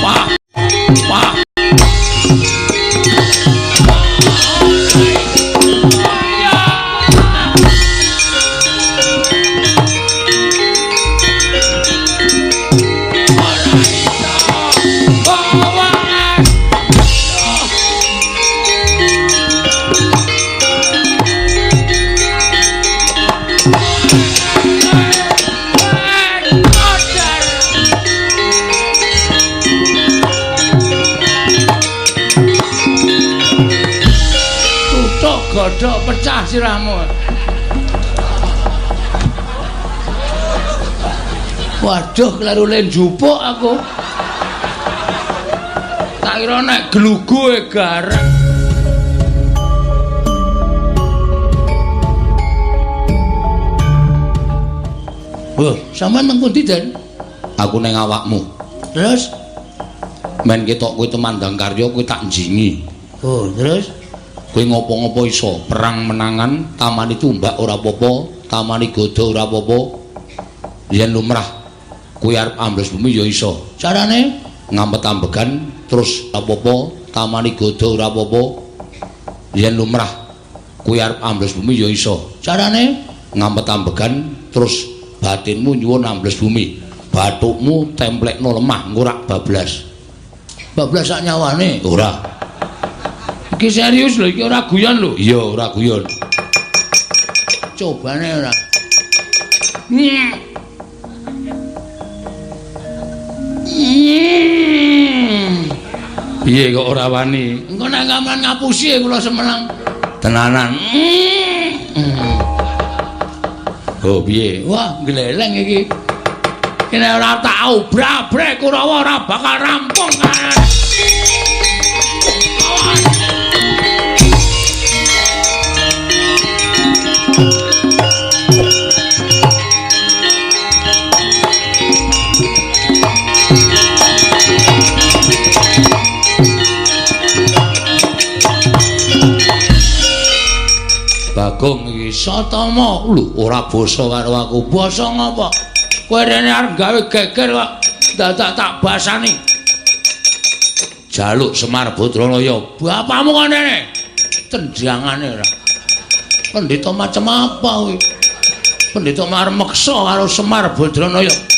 Wah. Wah. Godhok pecah sirahmu. Waduh, kleru len jupuk aku. Tak kira nek glugu e gareng. Wah, sampean nang pundi, Den? Aku ning awakmu. Terus Men ketok kowe temandang karya kowe tak njingi. oh, terus Kowe ngopo-ngopo iso perang menangan, tamani tumbak ora apa-apa, tamani gada ora apa-apa. Yen lumrah kowe arep ambles bumi ya iso. carane Ngampet-ambegan terus ora apa-apa, tamani gada ora apa-apa. Yen lumrah kowe arep ambles bumi ya iso. carane Ngampet-ambegan terus batinmu nyuwun ambles bumi. Bathukmu templekno lemah engko ora bablas. bablas sak nyawane. Ora. Iki serius lho, iki ora guyon lho. Iya, ora guyon. Cobane ora. Piye kok ora wani? Engko nek gaman ngapusi kula semenang. Tenanan. Oh, piye? Wah, gleleng iki. Kene ora tak obrak-brek Kurawa ora bakal rampung kan. Bagong iki Satama lho ora basa karo aku. basa ngapa? Kowe rene arep gawe geger kok dadak tak basani. Jaluk Semar Badranaya. Bapakmu kok rene? Tendangane ora. Pendhita macam apa kuwi? Pendhita marmeksa karo Semar Badranaya.